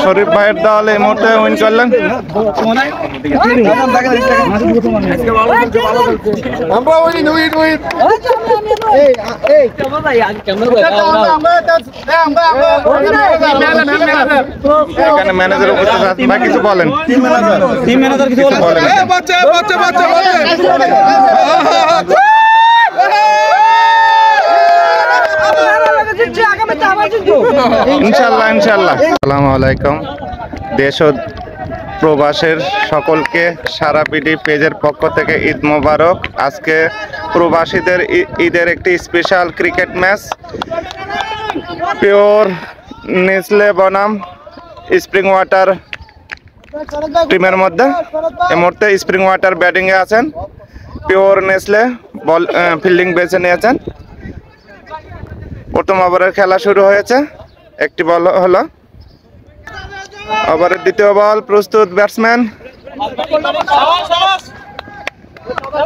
শরীফ ভাইয়ের দল এই মুহূর্তে উইন করলেন। এখানে ম্যানেজার উপস্থিত আছেন, ভাই কিছু বলেন। কিছু বলেন। ইনশাল্লাহ ইনশাল্লাহ। আসসালামু আলাইকুম। দেশ ও প্রবাসের সকলকে সারা বিডি পেজের পক্ষ থেকে ঈদ মোবারক। আজকে প্রবাসীদের ঈদের একটি special cricket match pure Nestle বনাম স্প্রিং ওয়াটার টিমের মধ্যে। এই মুহূর্তে স্প্রিং ওয়াটার ব্যাটিংয়ে আছেন, পিওর নেসলে বল ফিল্ডিং বেছে নিয়েছেন। প্রথম ওভারের খেলা শুরু হয়েছে, একটি বল হলো। ওভারের দ্বিতীয় বল প্রস্তুত, ব্যাটসম্যান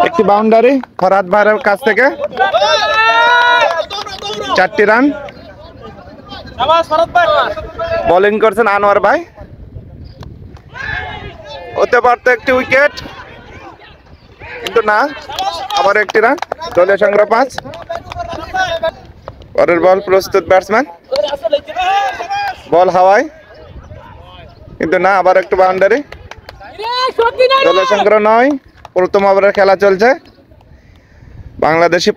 একটি বাউন্ডারি ফরহাদ ভাইয়ের কাছ থেকে, 4টি রান। বোলিং করছেন আনোয়ার ভাই, হতে পারত একটি উইকেট কিন্তু না, আবার একটি রান। দলীয় সংগ্রহ 5। পরের বল প্রস্তুত, ব্যাটসম্যান বল হাওয়ায় কিন্তু না, আবার একটু বাউন্ডারি। দলীয় সংগ্রহ 9। প্রথম ওভারের খেলা চলছে। বাংলাদেশি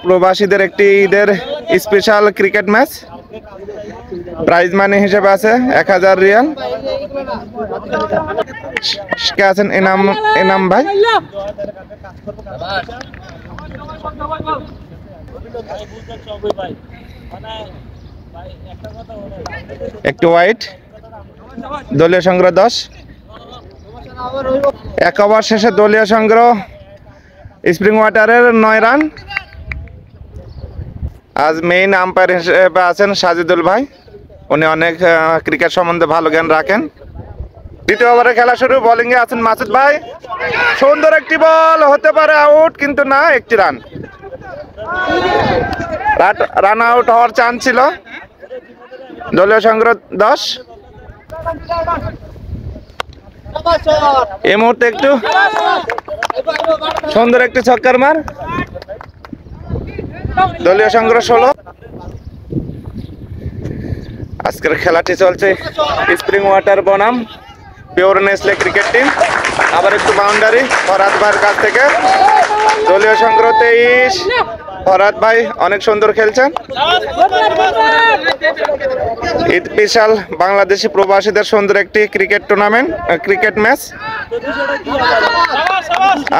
প্রবাসীদের একটি ঈদের special cricket match. Prize money হিসেবে আছে 1000 রিয়াল। কে আছেন এনাম ভাই? একটু হোয়াইট। দলীয় সংগ্রহ 10। এক ওভার শেষে দলীয় সংগ্রহ স্প্রিং ওয়াটারের 9 রান। আজ মেইন আম্পায়ার হিসেবে আছেন সাজিদুল ভাই, উনি অনেক ক্রিকেট সম্বন্ধে ভালো জ্ঞান রাখেন। দ্বিতীয় ওভারে খেলা শুরু, বোলিংয়ে আছেন মাসুদ ভাই। সুন্দর একটি বল, হতে পারে আউট কিন্তু না, একটি রান। রান আউট হওয়ার চান্স ছিল। দলীয় সংগ্রহ 10। এই মুহূর্তে একটু সুন্দর একটি ছক্কার মার। দলীয় সংগ্রহ 16। আজকের খেলাটি চলছে স্প্রিং ওয়াটার বনাম পিওর নেসলে ক্রিকেট টিম। আবার একটু বাউন্ডারি ফরহাদ ভাইয়ের কাছ থেকে। দলীয় সংগ্রহ 23। ফরহাদ ভাই অনেক সুন্দর খেলছেন। ঈদ স্পেশাল বাংলাদেশি প্রবাসীদের সুন্দর একটি ক্রিকেট টুর্নামেন্ট, ক্রিকেট ম্যাচ।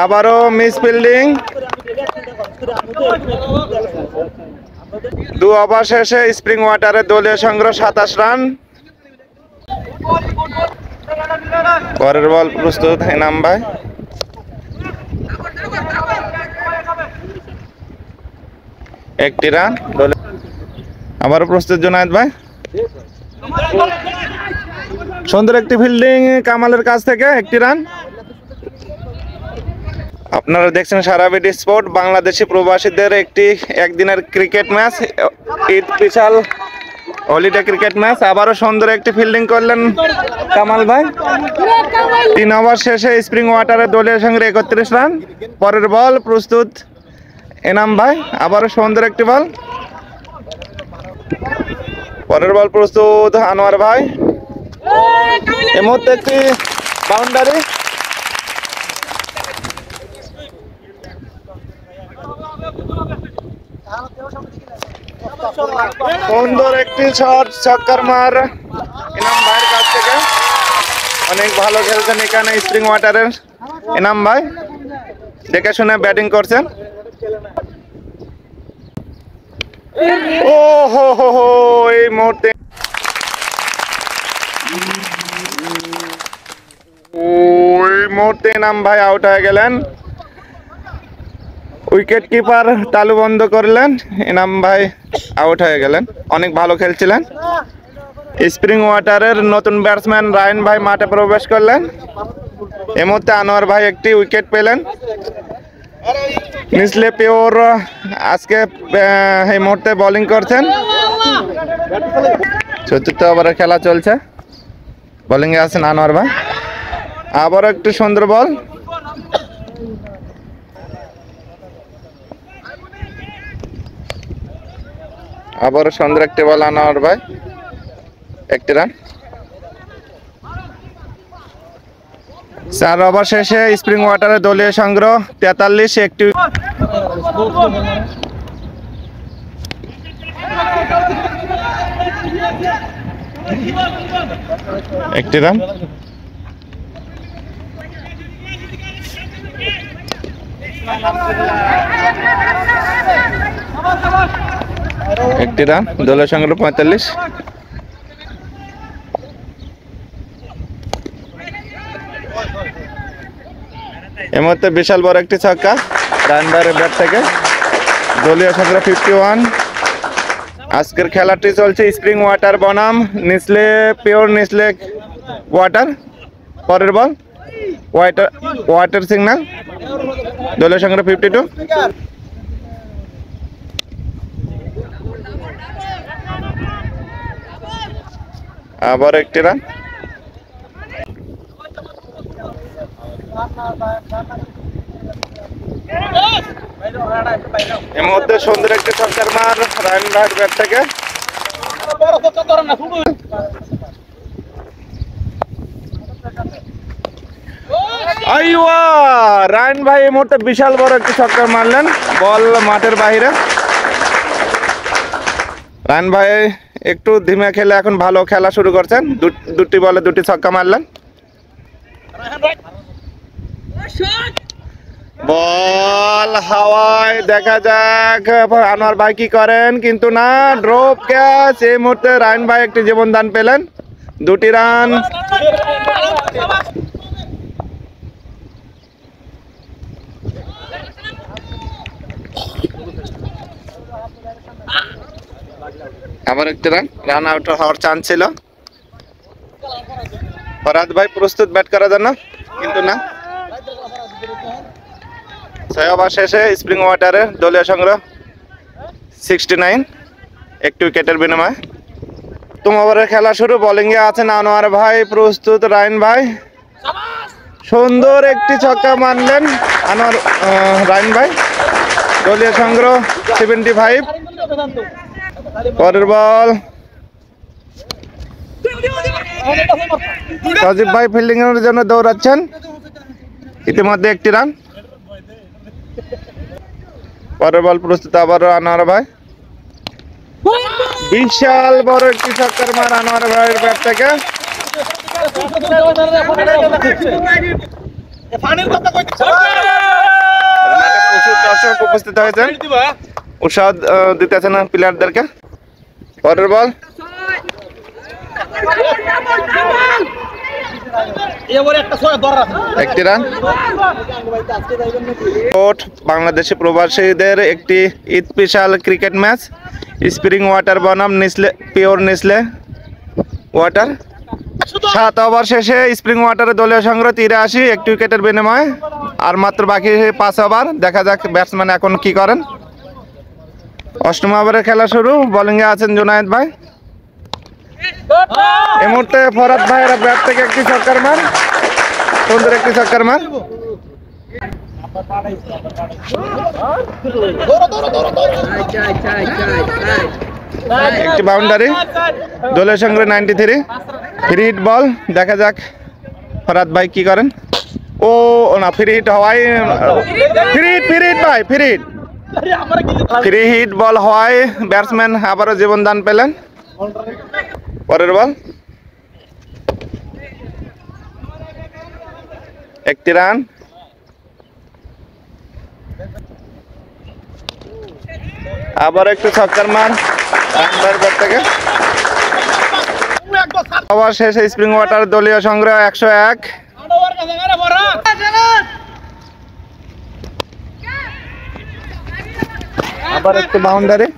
আবারও মিস ফিল্ডিং। 2 ওভার শেষে স্প্রিং ওয়াটারের দলীয় সংগ্রহ 27 রান। পরের বল প্রস্তুত, এনাম ভাই। একটি রান। আবারও প্রস্তুত জুনায়েদ ভাই। সুন্দর একটি ফিল্ডিং কামালের কাছ থেকে, একটি রান। আপনারা দেখছেন সারা বিডি স্পোর্ট, বাংলাদেশি প্রবাসীদের একটি একদিনের cricket match, Eid special holiday cricket match. আবারও সুন্দর একটি ফিল্ডিং করলেন কামাল ভাই। 3 ওভার শেষে স্প্রিং ওয়াটারের দলীয় সংগ্রহ 31 রান। পরের বল প্রস্তুত, এনাম ভাই। আবারও সুন্দর একটি বল। পরের বল প্রস্তুত, আনোয়ার ভাই। এই মুহূর্তে একটি বাউন্ডারি। সুন্দর একটি শট, ছক্কার মার এনাম ভাইয়ের কাছ থেকে। অনেক ভালো খেলছেন এখানে স্প্রিং ওয়াটারের এনাম ভাই, দেখে শুনে ব্যাটিং করছেন। ও হো হো হো, এই মুহূর্তে এনাম ভাই আউট হয়ে গেলেন। উইকেট কিপার তালু বন্ধ করলেন, এনাম ভাই আউট হয়ে গেলেন। অনেক ভালো খেলছিলেন। স্প্রিং ওয়াটারের নতুন ব্যাটসম্যান রায়ন ভাই মাঠে প্রবেশ করলেন। এই মুহূর্তে আনোয়ার ভাই একটি উইকেট পেলেন। নিসলে পিওর আজকে এই মুহূর্তে বোলিং করছেন। চতুর্থ ওভারের খেলা চলছে। বোলিং এ আছেন আনোয়ার ভাই। আবার একটু সুন্দর বল। আবার সুন্দর একটি বল আনোয়ার ভাই, একটি রান। 4 ওভার শেষে স্প্রিং ওয়াটারের দলীয় সংগ্রহ 43, একটি রান। একটি রান, দলীয় সংগ্রহ 45। এর মধ্যে বিশাল বড় একটি ছক্কা রান বাইরের ব্যাট থেকে, দলীয় সংগ্রহ 51। আজকের খেলাটি চলছে স্প্রিং ওয়াটার বনাম নেসলে পিওর নেসলে ওয়াটার। পরের বল ওয়াটার সিগন্যাল, দলীয় সংগ্রহ 52। আবার একটি রান। এর মধ্যে সুন্দর একটি ছক্কার মার রায়ন ভাইয়ের ব্যাট থেকে। রায়ন ভাই এই মুহূর্তে বিশাল বড় একটি ছক্কা মারলেন, বল মাঠের বাইরে। রায়ন ভাই একটু ধিমে খেলে এখন ভালো খেলা শুরু করছেন, দুটি বলে দুটি ছক্কা মারলেন। বল হাওয়ায়, দেখা যাক আনোয়ার ভাই কি করেন, কিন্তু না, ড্রপ ক্যাচ। এই মুহূর্তে রায়ন ভাই একটি জীবনদান পেলেন, 2টি রান। আবার একটি রান, রান আউট হওয়ার চান্স ছিল। ফরহাদ ভাই প্রস্তুত ব্যাট করার জন্য, কিন্তু না। 6 ওভার শেষে স্প্রিং ওয়াটারের দলীয় সংগ্রহ 69, একটি উইকেটের বিনিময়ে। প্রথম ওভারের খেলা শুরু। বোলিং এ আছেন আনোয়ার ভাই, প্রস্তুত রায়ন ভাই। সুন্দর একটি ছক্কা মারলেন রায়ন ভাই, দলীয় সংগ্রহ 75। পরের বল সজীব ভাই ফিল্ডিং এর জন্য দৌড়াচ্ছেন, ইতিমধ্যে একটি রান। পরের বল প্রস্তুত আবারও আনোয়ার ভাই, বিশাল বড় একটি ছক্কার মার আনোয়ার ভাইয়ের ব্যাট থেকে। প্রচুর দর্শক উপস্থিত হয়েছেন, উৎসাহ দিতেছেন প্লেয়ারদেরকে। পরের বল একটি রান। বাংলাদেশি প্রবাসীদের একটি special cricket match, spring water বনাম Nestle pure Nestle water. 7 over শেষে স্প্রিং ওয়াটারের দলীয় সংগ্রহ 83, একটি উইকেটের বিনিময়ে। আর মাত্র বাকি 5 ওভার, দেখা যাক ব্যাটসম্যান এখন কি করেন। 8ম ওভারের খেলা শুরু। বোলিং এ আছেন জুনায়েদ ভাই। এই মুহূর্তে ফরহাদ ভাইয়ের ব্যাট থেকে একটি ছক্কার মার, সুন্দর একটি ছক্কার মার। একটি বাউন্ডারি, দলীয় সংগ্রহ 93। ফ্রি হিট বল, দেখা যাক ফরহাদ ভাই কি করেন। ও না, ফ্রি হিট হওয়ায় ফ্রি হিট বল হওয়ায় ব্যাটসম্যান আবারও জীবনদান পেলেন। পরের বল একটি রান। আবার একটু ছক্কার মার থেকে। ওভার শেষে স্প্রিং ওয়াটার দলীয় সংগ্রহ 101। আবার একটু বাউন্ডারি,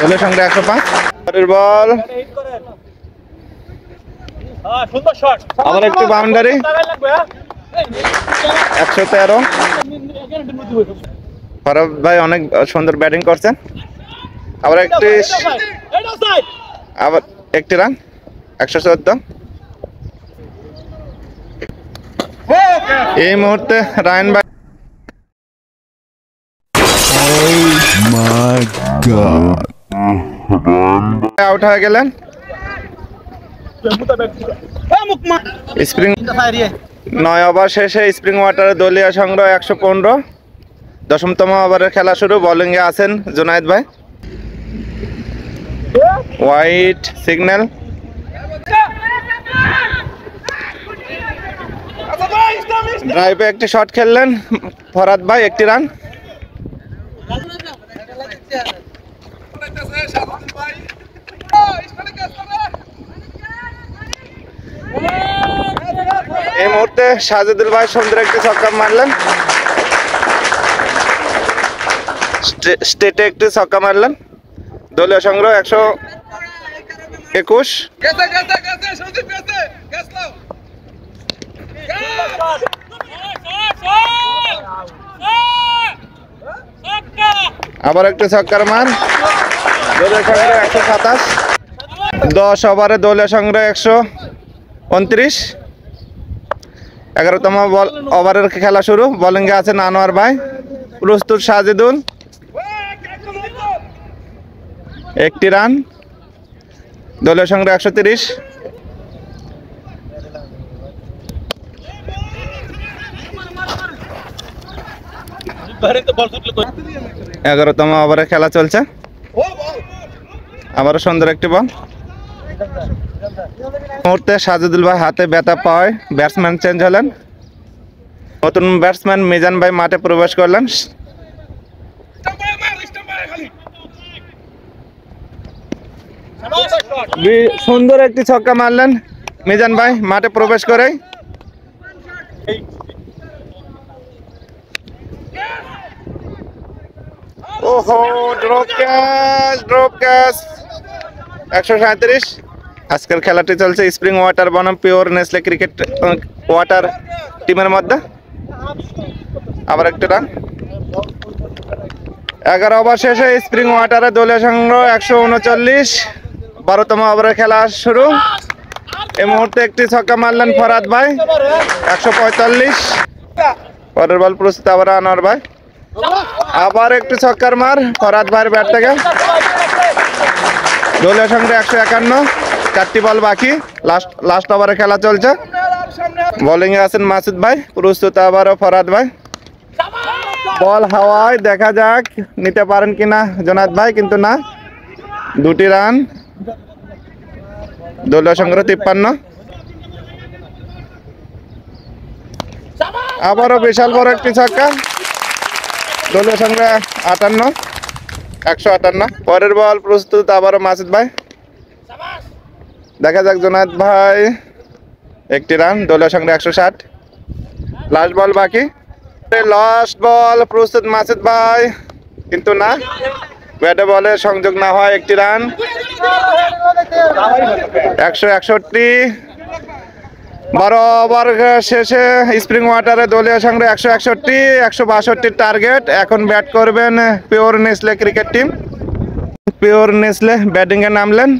দলীয় সংগ্রহ 105। পরের বল আবার একটু বাউন্ডারি, 113। ফরহাদ ভাই অনেক সুন্দর ব্যাটিং করছেন, আবার একটি রান 114। এই মুহূর্তে রায়ন ভাই আউট হয়ে গেলেন। স্প্রিং 9 ওভার শেষে স্প্রিং ওয়াটারের দলীয় সংগ্রহ 115। 10তম ওভারের খেলা শুরু। বোলিংয়ে আছেন জুনায়েদ ভাই। White signal. ড্রাইভে একটি শট খেললেন ফরাদ ভাই, একটি রান। এই মুহূর্তে সাজেদুল ভাই সুন্দর একটি ছক্কা মারলেন, স্টেটে একটি ছক্কা মারলেন। দলীয় সংগ্রহ 121। আবার একটি ছক্কার মান। দলীয় সংগ্রহ 127। 10 ওভারে দলীয় সংগ্রহ 129। 11তম ওভারের খেলা শুরু। বোলিংয়ে আছেন আনোয়ার ভাই, প্রস্তুত সাজিদুল, একটি রান। দলীয় সংগ্রহ 130। 11তম ওভারে খেলা চলছে। আবারও সুন্দর একটি বল। মুহূর্তে সাজিদুল ভাই হাতে ব্যথা পাওয়ায় ব্যাটসম্যান চেঞ্জ হলেন। নতুন ব্যাটসম্যান মিজান ভাই মাঠে প্রবেশ করলেন। সুন্দর একটি ছক্কা মারলেন মিজান ভাই মাঠে প্রবেশ করে। ওহো, ড্রপ ক্যাচ 137। আজকের খেলাটি চলছে স্প্রিং ওয়াটার বনাম পিওর নেসলে ক্রিকেট ওয়াটার টিমের মধ্যে। আবার একটি রান। 11 ওভার শেষে স্প্রিং ওয়াটারের দলীয় সংগ্রহ 139। 12তম ওভারের খেলা শুরু। এই মুহূর্তে একটি ছক্কা মারলেন ফরাদ ভাই, 145। পরের বল প্রস্তুত আবার আনোয়ার ভাই। আবার একটি ছক্কার মার ফরাদ ভাইয়ের ব্যাট থেকে। দলীয় সংগ্রহ 151। 4টি বল বাকি। লাস্ট ওভারে খেলা চলছে। বোলিংয়ে আছেন মাসুদ ভাই, প্রস্তুত আবারও ফরাদ ভাই। বল হাওয়ায়, দেখা যাক নিতে পারেন কিনা জুনায়েদ ভাই, কিন্তু না। 2টি রান। দলীয় সংগ্রহ 53। আবারও বিশাল বড় একটি ছক্কা। দলীয় সংগ্রহ 158। পরের বল প্রস্তুত আবারও মাসুদ ভাই। দেখা যাক জুনায়েদ ভাই, একটি রান। দলীয় সংগ্রহ 160। লাস্ট বল বাকি। লাস্ট বল প্রস্তুত মাসুদ ভাই, কিন্তু না, ব্যাটে বলে সংযোগ না হয়, একটি রান। 161। 12 ওভার শেষে স্প্রিং ওয়াটারে দলীয় সংগ্রহ 161। 162 টার্গেট। এখন ব্যাট করবেন pure Nestle cricket team. Pure Nestle ব্যাটিংয়ে নামলেন।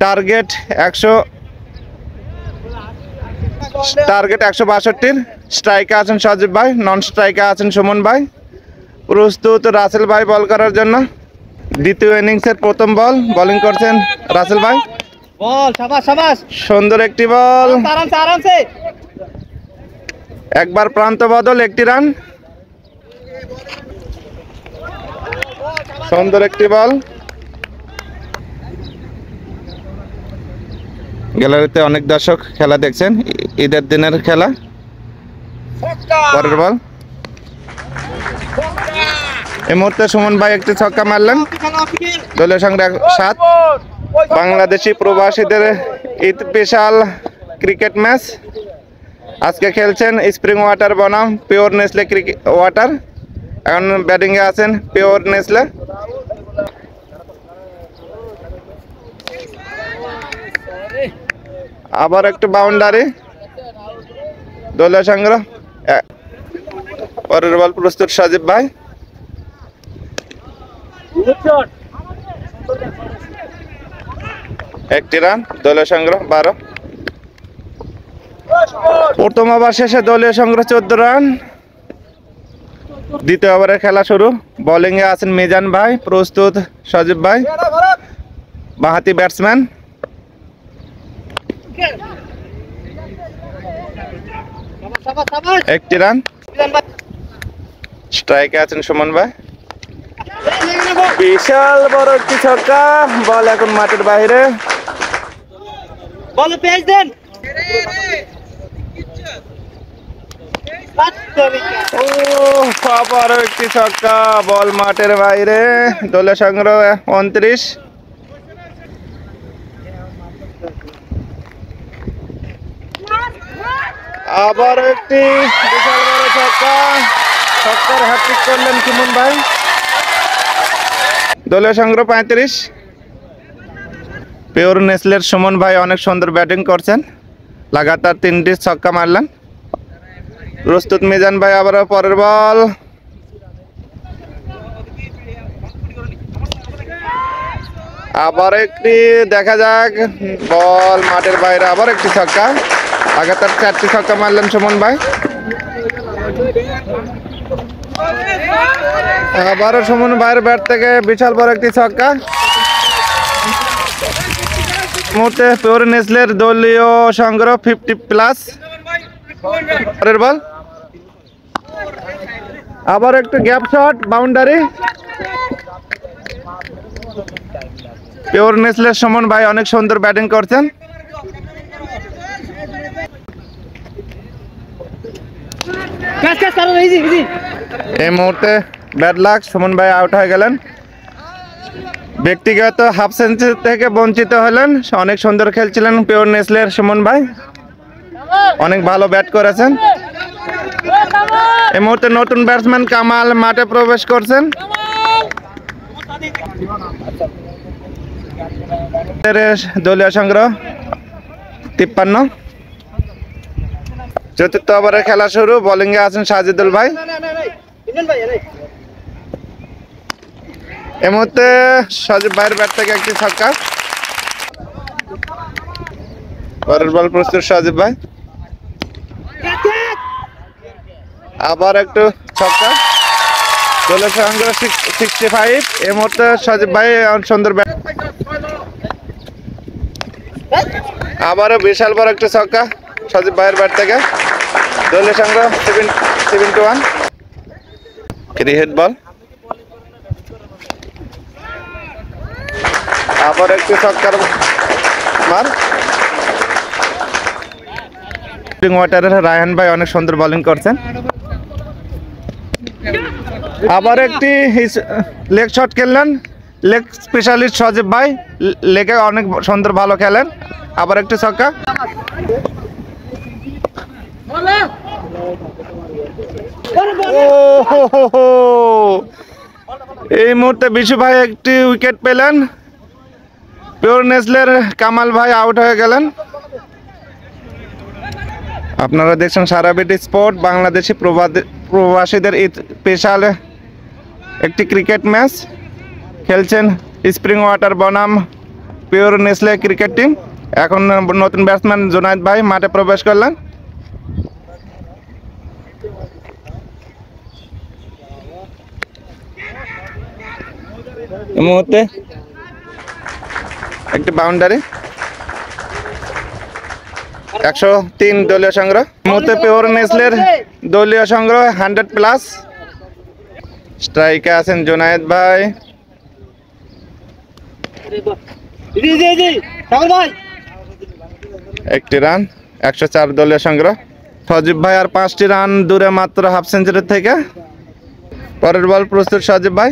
টার্গেট 162। স্ট্রাইকে আছেন সজীব ভাই, নন স্ট্রাইকে আছেন সুমন ভাই। প্রস্তুত রাসেল ভাই বল করার জন্য। দ্বিতীয় ইনিংসের প্রথম বল। বোলিং করছেন রাসেল ভাই। সুন্দর একটি বল। একবার প্রান্ত বদল, একটি রান। সুন্দর একটি বল। গ্যালারিতে অনেক দর্শক খেলা দেখছেন, ঈদের দিনের খেলা। পরের বল। এই মুহূর্তে সুমন ভাই একটি ছক্কা মারলেন। দলীয় সংগ্রহ 7। বাংলাদেশি প্রবাসীদের ঈদ স্পেশাল ক্রিকেট ম্যাচ আজকে খেলছেন স্প্রিং ওয়াটার বনাম পিওর নেসলে ক্রিকেট ওয়াটার। এখন ব্যাটিংয়ে আছেন পিওর নেসলে। আবার একটু বাউন্ডারি। দলীয় সংগ্রহ। পরের বল প্রস্তুত সজীব ভাই। একটি রান, দলীয় সংগ্রহ 12। প্রথম ওভার শেষে দলীয় সংগ্রহ 14 রান। দ্বিতীয় ওভারের খেলা শুরু। বোলিং এ আছেন মিজান ভাই, প্রস্তুত সজীব ভাই, বাঁহাতি ব্যাটসম্যান। একটি রান। স্ট্রাইকে আছেন সুমন ভাই। বিশাল বড় একটি ছক্কা, বল এখন মাঠের বাইরে। বল পেজ দেন। ও আবারও একটি ছক্কা, বল মাঠের বাইরে। দলীয় সংগ্রহ 29। আবার একটি বিশাল বড় ছক্কা, ছক্কার হ্যাট্রিক করলেন সুমন ভাই। দলীয় সংগ্রহ 35। পিওর নেসলের সুমন ভাই অনেক সুন্দর ব্যাটিং করছেন, লাগাতার 3টি ছক্কা মারলেন। প্রস্তুত মিজান ভাই, আবারও পরের বল। আবার একটি দেখা যাক, বল মাঠের বাইরে। আবার একটি ছক্কা, লাগাতার 4টি ছক্কা মারলেন সুমন ভাই। আবারও সুমন ভাইয়ের ব্যাট থেকে বিশাল বড় একটি ছক্কা। মুহূর্তে পিওর নেসলের দলীয় সংগ্রহ 50+। পরের বল, আবার একটু গ্যাপ শট, বাউন্ডারি। পিওর নেসলের সুমন ভাই অনেক সুন্দর ব্যাটিং করছেন। এই মুহূর্তে ব্যাড লাক, সুমন ভাই আউট হয়ে গেলেন। ব্যক্তিগত হাফ সেঞ্চুরি থেকে বঞ্চিত হলেন। অনেক সুন্দর খেলছিলেন পিওর নেসলের সুমন ভাই, অনেক ভালো ব্যাট করেছেন। এই মুহূর্তে নতুন ব্যাটসম্যান কামাল মাঠে প্রবেশ করছেন। দলীয় সংগ্রহ 53। চতুর্থ ওভারের খেলা শুরু। বোলিং এ আছেন সাজিদুল ভাই। এই মুহূর্তে সজীব ভাইয়ের ব্যাট থেকে একটি ছক্কা। পরের বল প্রস্তুত সজীব ভাই, আবার একটু ছক্কা। দলের সংগ্রহ 65। এই মুহূর্তে সজীব ভাই সুন্দর ব্যাট, আবারও বিশাল বড় একটি ছক্কা সজীব ভাইয়ের ব্যাট থেকে। দলের সংগ্রহ 71। ক্রিকেট বল, আবার একটি ছক্কার মার। ওয়াটারের রায়হান ভাই অনেক সুন্দর বোলিং করছেন। আবার একটি লেগ শট খেললেন লেগ স্পেশালিস্ট সজীব ভাই, লেগে অনেক সুন্দর ভালো খেলেন। আবার একটি ছক্কা। এই মুহূর্তে বিশু ভাই একটি উইকেট পেলেন। পিওর নেসলের কামাল ভাই আউট হয়ে গেলেন। আপনারা দেখছেন সারাবিট স্পোর্ট, বাংলাদেশি প্রবাসীদের স্পেশাল একটি ক্রিকেট ম্যাচ খেলছেন স্প্রিং ওয়াটার বনাম পিওর নেসলে ক্রিকেট টিম। এখন নতুন ব্যাটসম্যান জুনায়েদ ভাই মাঠে প্রবেশ করলেন। এই মুহূর্তে একটি বাউন্ডারি। 103 দলীয় সংগ্রহ। মুহূর্তে পিওর নেসলের দলীয় সংগ্রহ 100+। স্ট্রাইকে আছেন জুনায়েদ ভাই। একটি রান, 104 দলীয় সংগ্রহ। সজীব ভাই আর 5টি রান দূরে মাত্র হাফ সেঞ্চুরি থেকে। পরের বল প্রস্তুত সজীব ভাই।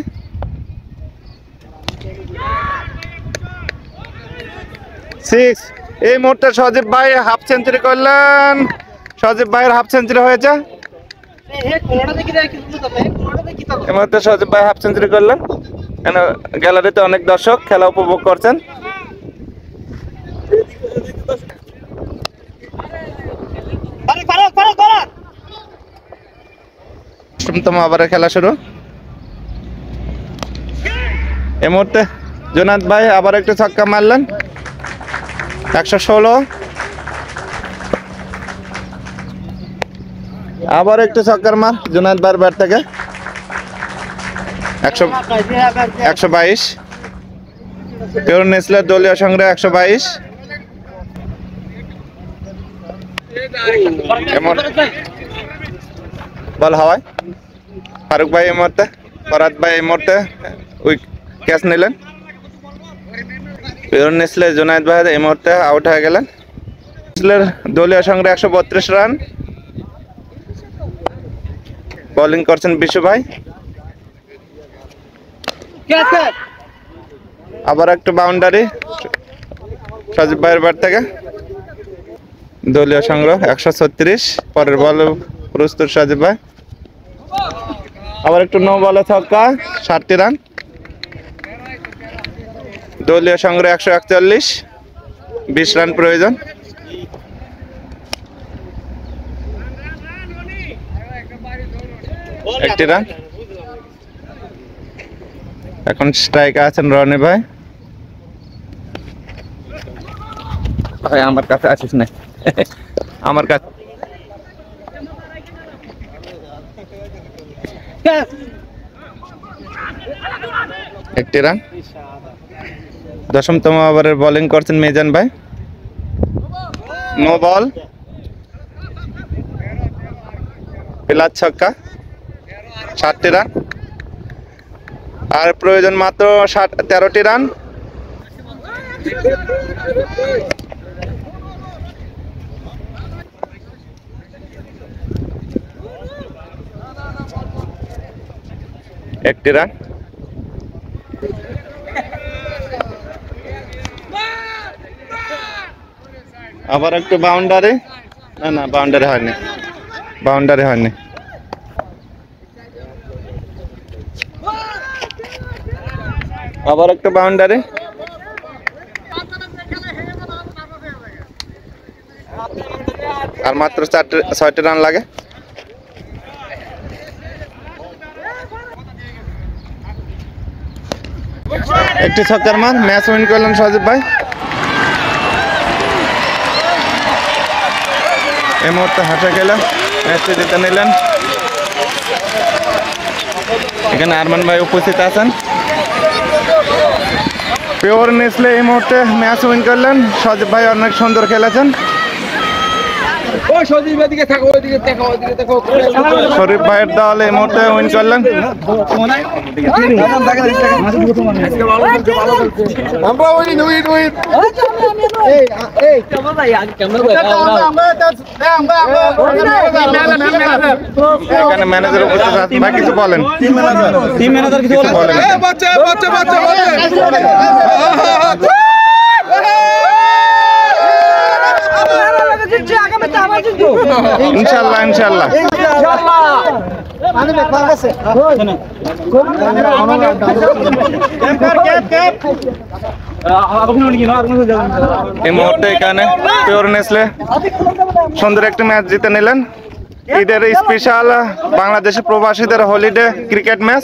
সিক্স। এই মুহূর্তে সজীব ভাই হাফ সেঞ্চুরি করলেন। সজীব ভাইয়ের হাফ সেঞ্চুরি হয়েছে। এই মুহূর্তে সজীব ভাই হাফ সেঞ্চুরি করলেন। গ্যালারিতে অনেক দর্শক খেলা উপভোগ করছেন। অষ্টমতম ওভারের খেলা শুরু। এই মুহূর্তে জুনায়েদ ভাই আবার একটু ছক্কা মারলেন 116। আবার একটু ছক্কার মার জুনায়েদ ভাইয়ের ব্যাট থেকে 122। পিওর নেসলের দলীয় সংগ্রহ 122। বল হাওয়ায় ফারুক ভাই এই মুহূর্তে, ফরাদ ভাই এই মুহূর্তে ক্যাচ নিলেন। পিওর নেসলে জুনায়েদ ভাই এই মুহূর্তে আউট হয়ে গেলেন। নেসলের দলীয় সংগ্রহ 132 রান। বোলিং করছেন বিশু ভাই। আবার একটু বাউন্ডারি সজীব ভাইয়ের ব্যাট থেকে। দলীয় সংগ্রহ 136। পরের বল প্রস্তুত সজীব ভাই। আবার একটু নো বলে ছক্কা 60 রান। দলীয় সংগ্রহ 141। 20 রান প্রয়োজন। একটি রান। এখন স্ট্রাইকে আছেন রনি ভাই। ভাই আমার কাছে আসিস না, আমার কাছে একটি রান। দশমতম ওভারের বোলিং করছেন মিজান ভাই। নো বল, পিলার ছক্কা 60 রান। আর প্রয়োজন মাত্র 13টি রান। একটি রান। আবার একটু বাউন্ডারি, না বাউন্ডারি হয়নি, বাউন্ডারি হয়নি। আবার একটু বাউন্ডারি। আর মাত্র 6টি রান লাগে। একটি ছক্কার মার, ম্যাচ উইন করলেন সজীব ভাই। এই মুহূর্তে হাসা খেলেন, ম্যাচটি জিতে নিলেন। এখানে আরমান ভাই উপস্থিত আছেন। পিওর নেসলে এই মুহূর্তে ম্যাচ উইন করলেন। সজীব ভাই অনেক সুন্দর খেলেছেন। শরীফ ভাইয়ের দল এই মুহূর্তে উইন করলেন। এখানে ম্যানেজার উপস্থিত আছেন। ভাই কিছু বলেন, কিছু বলেন। ইনশাআল্লাহ ইনশাআল্লাহ। এই মুহূর্তে এখানে পিওর নেসলে সুন্দর একটি ম্যাচ জিতে নিলেন। ঈদের স্পেশাল বাংলাদেশি প্রবাসীদের হলিডে ক্রিকেট ম্যাচ।